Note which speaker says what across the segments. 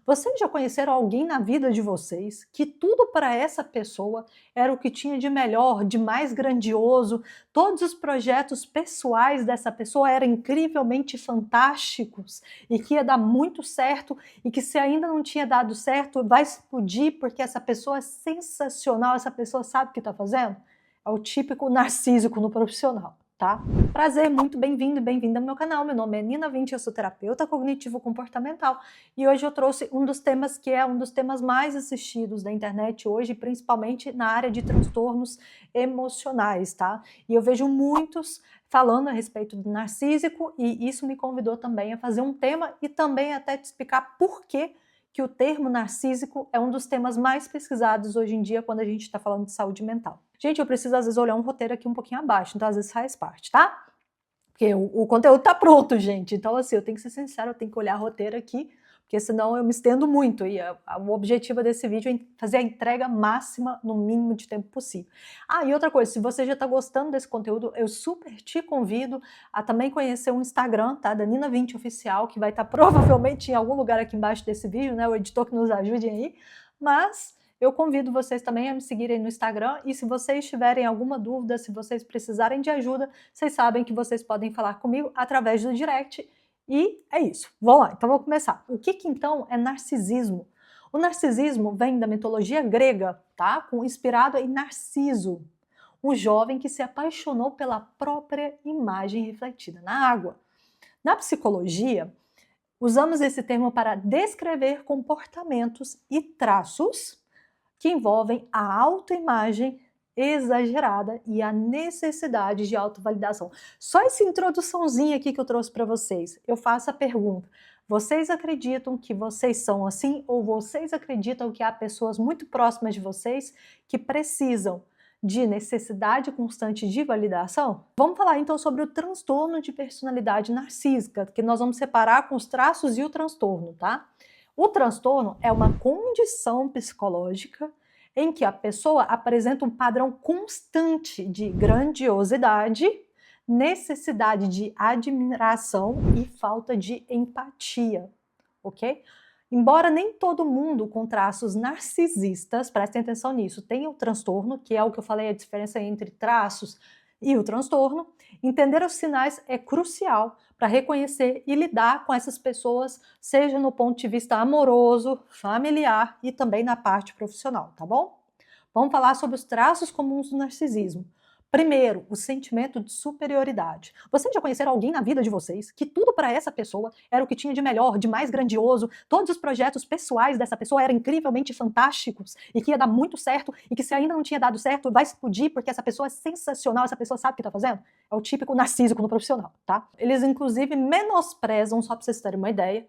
Speaker 1: Vocês já conheceram alguém na vida de vocês que tudo para essa pessoa era o que tinha de melhor, de mais grandioso, todos os projetos pessoais dessa pessoa eram incrivelmente fantásticos e que ia dar muito certo e que se ainda não tinha dado certo, vai explodir porque essa pessoa é sensacional, essa pessoa sabe o que está fazendo? É o típico narcísico no profissional, tá? Prazer, muito bem-vindo e bem-vinda ao meu canal. Meu nome é Nina Vinci, eu sou terapeuta cognitivo-comportamental e hoje eu trouxe um dos temas que é um dos temas mais assistidos da internet hoje, principalmente na área de transtornos emocionais, tá? E eu vejo muitos falando a respeito do narcísico e isso me convidou também a fazer um tema e também até te explicar por que o termo narcísico é um dos temas mais pesquisados hoje em dia quando a gente está falando de saúde mental. Gente, eu preciso às vezes olhar um roteiro aqui um pouquinho abaixo, então às vezes faz parte, tá? Porque o conteúdo tá pronto, gente. Então, assim, eu tenho que ser sincera, eu tenho que olhar roteiro aqui, porque senão eu me estendo muito. E o objetivo desse vídeo é fazer a entrega máxima no mínimo de tempo possível. Ah, e outra coisa, se você já tá gostando desse conteúdo, eu super te convido a também conhecer o Instagram, tá? Da Nina Vinci Oficial, que vai estar provavelmente em algum lugar aqui embaixo desse vídeo, né? O editor que nos ajude aí. Mas eu convido vocês também a me seguirem no Instagram e se vocês tiverem alguma dúvida, se vocês precisarem de ajuda, vocês sabem que vocês podem falar comigo através do direct e é isso. Vamos lá, então vamos começar. O que então é narcisismo? O narcisismo vem da mitologia grega, tá? Inspirado em Narciso, um jovem que se apaixonou pela própria imagem refletida na água. Na psicologia, usamos esse termo para descrever comportamentos e traços que envolvem a autoimagem exagerada e a necessidade de autovalidação. Só essa introduçãozinha aqui que eu trouxe para vocês, eu faço a pergunta: vocês acreditam que vocês são assim ou vocês acreditam que há pessoas muito próximas de vocês que precisam de necessidade constante de validação? Vamos falar então sobre o transtorno de personalidade narcísica, que nós vamos separar com os traços e o transtorno, tá? O transtorno é uma condição psicológica em que a pessoa apresenta um padrão constante de grandiosidade, necessidade de admiração e falta de empatia, ok? Embora nem todo mundo com traços narcisistas, prestem atenção nisso, tenha o transtorno, que é o que eu falei, a diferença entre traços e o transtorno, entender os sinais é crucial para reconhecer e lidar com essas pessoas, seja no ponto de vista amoroso, familiar e também na parte profissional, tá bom? Vamos falar sobre os traços comuns do narcisismo. Primeiro, o sentimento de superioridade. Vocês já conheceram alguém na vida de vocês que tudo para essa pessoa era o que tinha de melhor, de mais grandioso, todos os projetos pessoais dessa pessoa eram incrivelmente fantásticos e que ia dar muito certo e que se ainda não tinha dado certo vai explodir porque essa pessoa é sensacional, essa pessoa sabe o que está fazendo? É o típico narcísico no profissional, tá? Eles inclusive menosprezam, só para vocês terem uma ideia,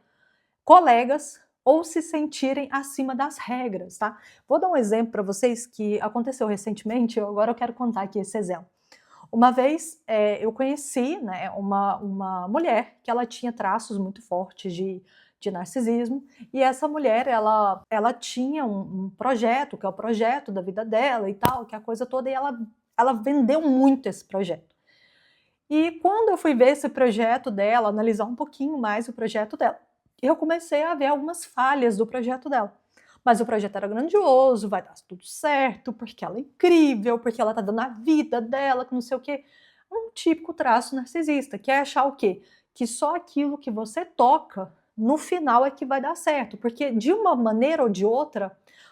Speaker 1: colegas ou se sentirem acima das regras, tá? Vou dar um exemplo para vocês que aconteceu recentemente, agora eu quero contar aqui esse exemplo. Uma vez eu conheci, né, uma mulher que ela tinha traços muito fortes de narcisismo e essa mulher, ela tinha um projeto, que é o projeto da vida dela e tal, que é a coisa toda, e ela vendeu muito esse projeto. E quando eu fui ver esse projeto dela, analisar um pouquinho mais o projeto dela, eu comecei a ver algumas falhas do projeto dela. Mas o projeto era grandioso, vai dar tudo certo, porque ela é incrível, porque ela tá dando a vida dela, que não sei o quê. Um típico traço narcisista, que é achar o quê? Que só aquilo que você toca, no final é que vai dar certo. Porque de uma maneira ou de outra,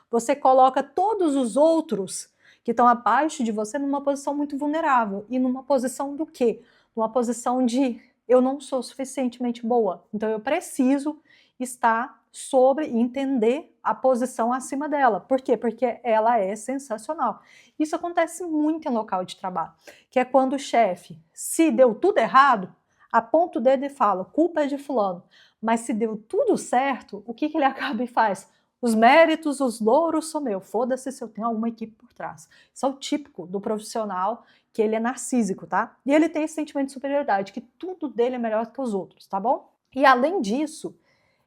Speaker 1: você coloca todos os outros que estão abaixo de você numa posição muito vulnerável. E numa posição do quê? Numa posição de eu não sou suficientemente boa, então eu preciso estar sobre e entender a posição acima dela. Por quê? Porque ela é sensacional. Isso acontece muito em local de trabalho, que é quando o chefe, se deu tudo errado, aponta o dedo e fala, culpa é de fulano. Mas se deu tudo certo, o que ele acaba e faz? Os méritos, os louros são meus. Foda-se se eu tenho alguma equipe por trás. Isso é o típico do profissional que ele é narcísico, tá? E ele tem esse sentimento de superioridade, que tudo dele é melhor que os outros, tá bom? E além disso,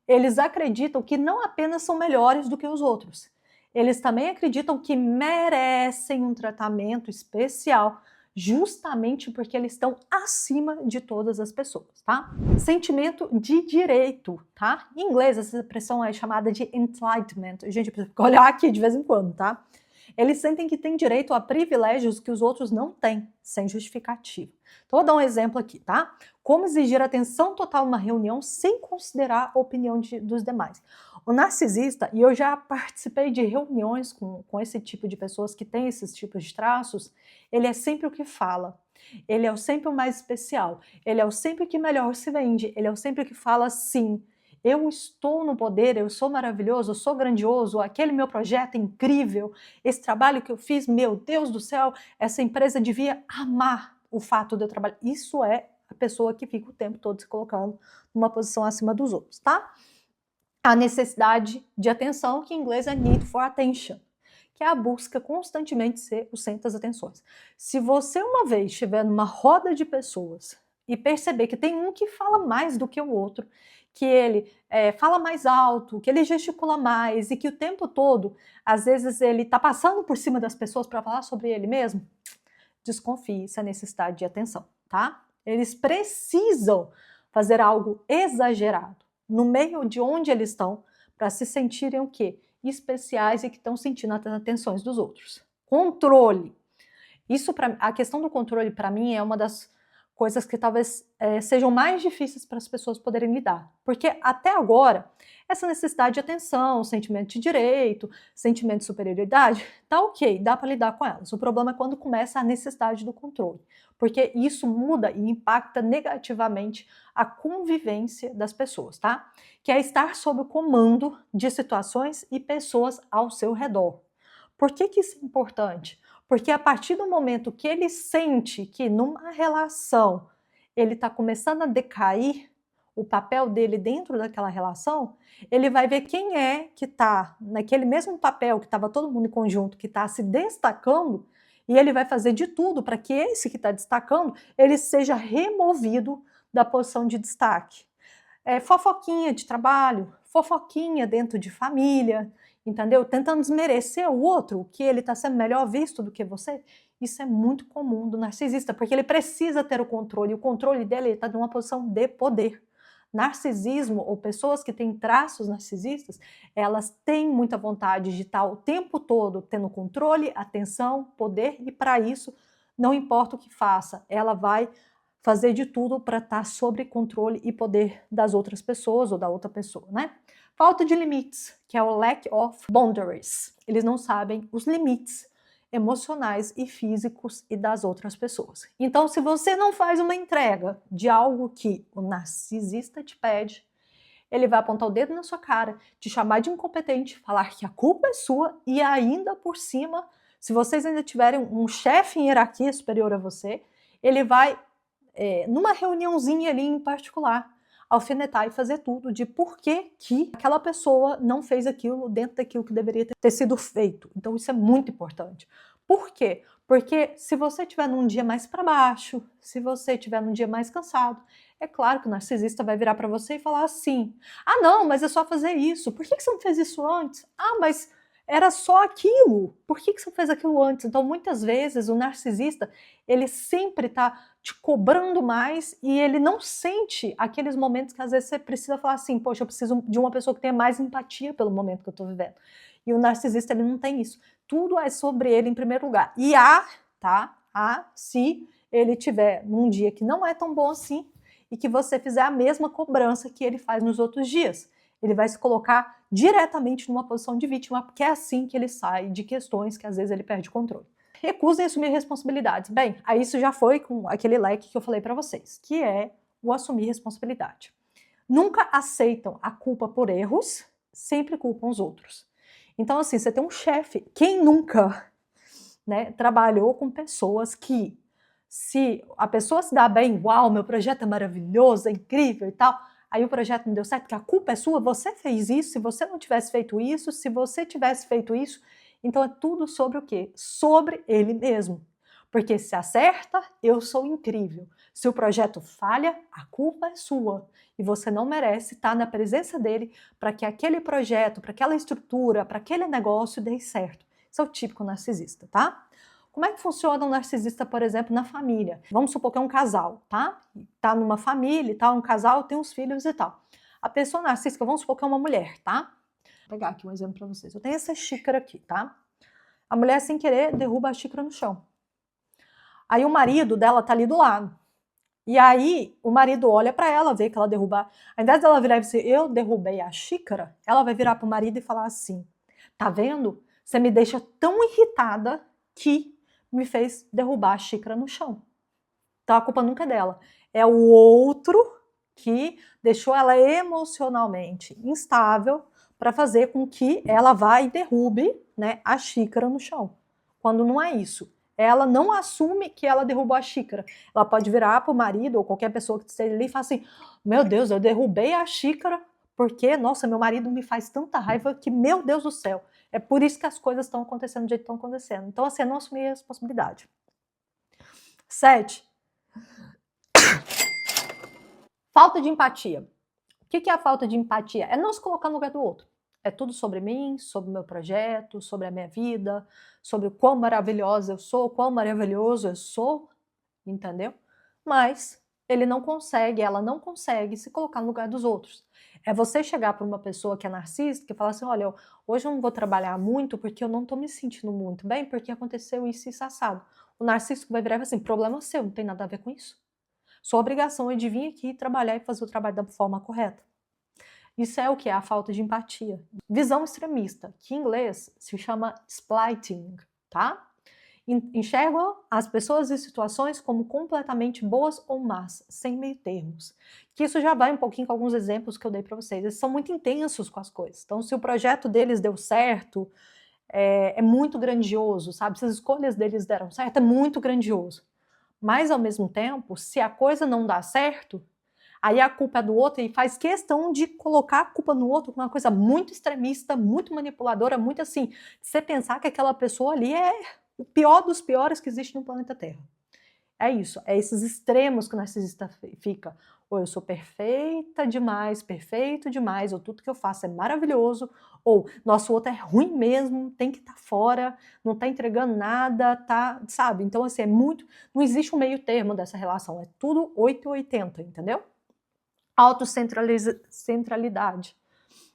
Speaker 1: eles acreditam que não apenas são melhores do que os outros, eles também acreditam que merecem um tratamento especial justamente porque eles estão acima de todas as pessoas, tá? Sentimento de direito, tá? Em inglês, essa expressão é chamada de entitlement. Gente, precisa olhar aqui de vez em quando, tá? Eles sentem que têm direito a privilégios que os outros não têm, sem justificativa. Então, vou dar um exemplo aqui, tá? Como exigir atenção total numa reunião sem considerar a opinião dos demais. O narcisista, e eu já participei de reuniões com esse tipo de pessoas que têm esses tipos de traços, ele é sempre o que fala. Ele é sempre o mais especial. Ele é o sempre que melhor se vende. Ele é o sempre que fala sim. Eu estou no poder, eu sou maravilhoso, eu sou grandioso, aquele meu projeto é incrível, esse trabalho que eu fiz, meu Deus do céu, essa empresa devia amar o fato de eu trabalhar. Isso é a pessoa que fica o tempo todo se colocando numa posição acima dos outros, tá? A necessidade de atenção, que em inglês é need for attention, que é a busca constantemente ser o centro das atenções. Se você uma vez estiver numa roda de pessoas e perceber que tem um que fala mais do que o outro, que ele fala mais alto, que ele gesticula mais e que o tempo todo, às vezes, ele está passando por cima das pessoas para falar sobre ele mesmo, desconfie se é necessidade de atenção, tá? Eles precisam fazer algo exagerado no meio de onde eles estão para se sentirem o quê? Especiais e que estão sentindo as atenções dos outros. Controle. A questão do controle, para mim, é uma das coisas que talvez sejam mais difíceis para as pessoas poderem lidar. Porque até agora, essa necessidade de atenção, sentimento de direito, sentimento de superioridade, tá ok, dá para lidar com elas. O problema é quando começa a necessidade do controle. Porque isso muda e impacta negativamente a convivência das pessoas, tá? Que é estar sob o comando de situações e pessoas ao seu redor. Por que isso é importante? Porque a partir do momento que ele sente que numa relação ele está começando a decair o papel dele dentro daquela relação, ele vai ver quem é que está naquele mesmo papel que estava todo mundo em conjunto, que está se destacando, e ele vai fazer de tudo para que esse que está destacando, ele seja removido da posição de destaque. Fofoquinha de trabalho, fofoquinha dentro de família, entendeu? Tentando desmerecer o outro, que ele está sendo melhor visto do que você. Isso é muito comum do narcisista, porque ele precisa ter o controle, e o controle dele está numa posição de poder. Narcisismo, ou pessoas que têm traços narcisistas, elas têm muita vontade de estar o tempo todo tendo controle, atenção, poder, e para isso, não importa o que faça, ela vai fazer de tudo para estar sob controle e poder das outras pessoas ou da outra pessoa, né? Falta de limites, que é o lack of boundaries. Eles não sabem os limites emocionais e físicos e das outras pessoas. Então, se você não faz uma entrega de algo que o narcisista te pede, ele vai apontar o dedo na sua cara, te chamar de incompetente, falar que a culpa é sua e ainda por cima, se vocês ainda tiverem um chefe em hierarquia superior a você, ele vai numa reuniãozinha ali em particular, alfinetar e fazer tudo de por que aquela pessoa não fez aquilo dentro daquilo que deveria ter sido feito. Então isso é muito importante. Por quê? Porque se você estiver num dia mais para baixo, se você estiver num dia mais cansado, é claro que o narcisista vai virar para você e falar assim: ah não, mas é só fazer isso, por que você não fez isso antes? Ah, mas era só aquilo, por que você fez aquilo antes? Então muitas vezes o narcisista, ele sempre está te cobrando mais e ele não sente aqueles momentos que às vezes você precisa falar assim, poxa, eu preciso de uma pessoa que tenha mais empatia pelo momento que eu estou vivendo. E o narcisista, ele não tem isso. Tudo é sobre ele em primeiro lugar. E se ele tiver num dia que não é tão bom assim e que você fizer a mesma cobrança que ele faz nos outros dias, ele vai se colocar diretamente numa posição de vítima, porque é assim que ele sai de questões que às vezes ele perde o controle. Recusem assumir responsabilidades. Bem, aí isso já foi com aquele leque que eu falei para vocês, que é o assumir responsabilidade. Nunca aceitam a culpa por erros, sempre culpam os outros. Então, assim, você tem um chefe, quem nunca, né, trabalhou com pessoas que, se a pessoa se dá bem, uau, meu projeto é maravilhoso, é incrível e tal, aí o projeto não deu certo, que a culpa é sua, você fez isso, se você não tivesse feito isso, se você tivesse feito isso, então é tudo sobre o quê? Sobre ele mesmo. Porque se acerta, eu sou incrível. Se o projeto falha, a culpa é sua. E você não merece estar na presença dele para que aquele projeto, para aquela estrutura, para aquele negócio dê certo. Isso é o típico narcisista, tá? Como é que funciona um narcisista, por exemplo, na família? Vamos supor que é um casal, tá? Tá numa família e tal, um casal, tem uns filhos e tal. A pessoa narcísica, vamos supor que é uma mulher, tá? Vou pegar aqui um exemplo para vocês. Eu tenho essa xícara aqui, tá? A mulher, sem querer, derruba a xícara no chão. Aí o marido dela tá ali do lado. E aí o marido olha para ela, vê que ela derruba. Ao invés dela virar e dizer, eu derrubei a xícara, ela vai virar pro marido e falar assim, tá vendo? Você me deixa tão irritada que me fez derrubar a xícara no chão. Então a culpa nunca é dela. É o outro que deixou ela emocionalmente instável para fazer com que ela vá e derrube, né, a xícara no chão. Quando não é isso. Ela não assume que ela derrubou a xícara. Ela pode virar para o marido ou qualquer pessoa que esteja ali e falar assim, meu Deus, eu derrubei a xícara porque, nossa, meu marido me faz tanta raiva que, meu Deus do céu, é por isso que as coisas estão acontecendo do jeito que estão acontecendo. Então, assim, é não assumir a responsabilidade. 7. Falta de empatia. O que é a falta de empatia? É não se colocar no lugar do outro. É tudo sobre mim, sobre o meu projeto, sobre a minha vida, sobre o quão maravilhosa eu sou, o quão maravilhoso eu sou, entendeu? Mas ele não consegue, ela não consegue se colocar no lugar dos outros. É você chegar para uma pessoa que é narcisista e falar assim, olha, hoje eu não vou trabalhar muito porque eu não estou me sentindo muito bem porque aconteceu isso e isso assado. O narcisista vai virar e falar assim, problema seu, não tem nada a ver com isso. Sua obrigação é de vir aqui trabalhar e fazer o trabalho da forma correta. Isso é o que é a falta de empatia. Visão extremista, que em inglês se chama splitting, tá? Enxergam as pessoas e situações como completamente boas ou más, sem meio termos. Que isso já vai um pouquinho com alguns exemplos que eu dei para vocês. Eles são muito intensos com as coisas. Então, se o projeto deles deu certo, é muito grandioso, sabe? Se as escolhas deles deram certo, é muito grandioso. Mas, ao mesmo tempo, se a coisa não dá certo, aí a culpa é do outro e faz questão de colocar a culpa no outro com uma coisa muito extremista, muito manipuladora, muito assim, você pensar que aquela pessoa ali é o pior dos piores que existe no planeta Terra. É isso, é esses extremos que o narcisista fica. Ou eu sou perfeita demais, perfeito demais, ou tudo que eu faço é maravilhoso, ou nosso outro é ruim mesmo, tem que estar fora, não está entregando nada, tá, sabe? Então, assim, é muito. Não existe um meio termo dessa relação, é tudo 880, entendeu? Autocentralidade,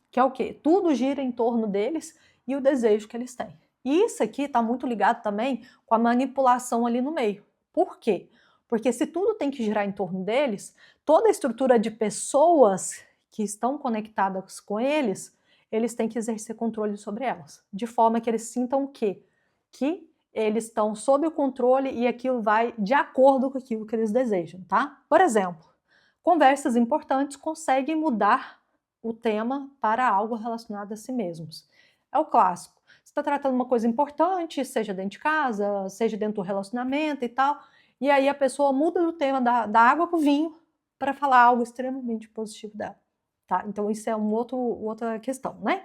Speaker 1: que é o quê? Tudo gira em torno deles e o desejo que eles têm. E isso aqui está muito ligado também com a manipulação ali no meio. Por quê? Porque se tudo tem que girar em torno deles, toda a estrutura de pessoas que estão conectadas com eles, eles têm que exercer controle sobre elas, de forma que eles sintam o quê? Que eles estão sob o controle e aquilo vai de acordo com aquilo que eles desejam, tá? Por exemplo, conversas importantes conseguem mudar o tema para algo relacionado a si mesmos. É o clássico. Você está tratando uma coisa importante, seja dentro de casa, seja dentro do relacionamento e tal, e aí a pessoa muda do tema da água para o vinho para falar algo extremamente positivo dela. Tá? Então isso é outra questão, né?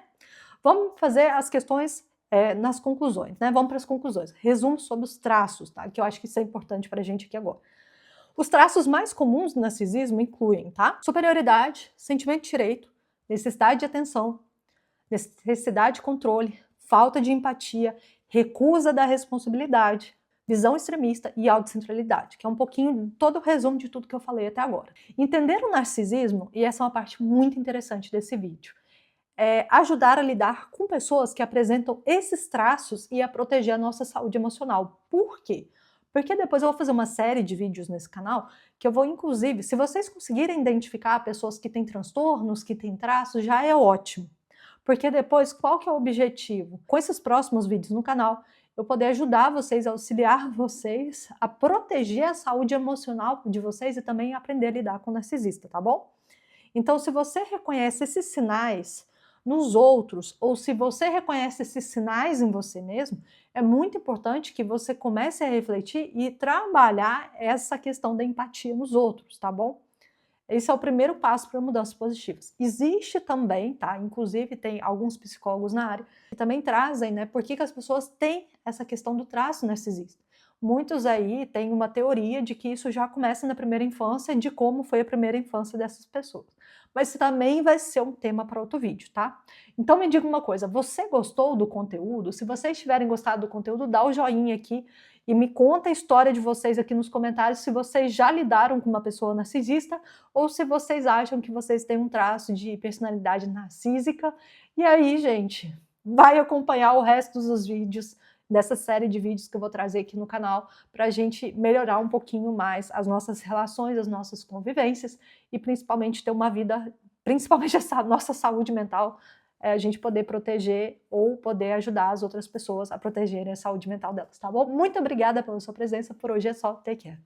Speaker 1: Vamos fazer as questões nas conclusões, né? Vamos para as conclusões. Resumo sobre os traços, tá? Que eu acho que isso é importante para a gente aqui agora. Os traços mais comuns do narcisismo incluem, tá? Superioridade, sentimento de direito, necessidade de atenção, necessidade de controle, falta de empatia, recusa da responsabilidade, visão extremista e autocentralidade, que é um pouquinho todo o resumo de tudo que eu falei até agora. Entender o narcisismo, e essa é uma parte muito interessante desse vídeo, é ajudar a lidar com pessoas que apresentam esses traços e a proteger a nossa saúde emocional. Por quê? Porque depois eu vou fazer uma série de vídeos nesse canal que eu vou, inclusive, se vocês conseguirem identificar pessoas que têm transtornos, que têm traços, já é ótimo. Porque depois, qual que é o objetivo? Com esses próximos vídeos no canal, eu poder ajudar vocês, auxiliar vocês a proteger a saúde emocional de vocês e também aprender a lidar com o narcisista, tá bom? Então, se você reconhece esses sinais nos outros, ou se você reconhece esses sinais em você mesmo, é muito importante que você comece a refletir e trabalhar essa questão da empatia nos outros, tá bom? Esse é o primeiro passo para mudanças positivas. Existe também, tá? Inclusive tem alguns psicólogos na área que também trazem, né? Por que as pessoas têm essa questão do traço narcisista? muitos aí têm uma teoria de que isso já começa na primeira infância, de como foi a primeira infância dessas pessoas. Mas isso também vai ser um tema para outro vídeo, tá? Então me diga uma coisa, você gostou do conteúdo? Se vocês tiverem gostado do conteúdo, dá o joinha aqui e me conta a história de vocês aqui nos comentários, se vocês já lidaram com uma pessoa narcisista ou se vocês acham que vocês têm um traço de personalidade narcísica. E aí, gente, vai acompanhar o resto dos vídeos dessa série de vídeos que eu vou trazer aqui no canal para a gente melhorar um pouquinho mais as nossas relações, as nossas convivências e principalmente ter uma vida, principalmente essa nossa saúde mental, a gente poder proteger ou poder ajudar as outras pessoas a protegerem a saúde mental delas, tá bom? Muito obrigada pela sua presença, por hoje é só, take care.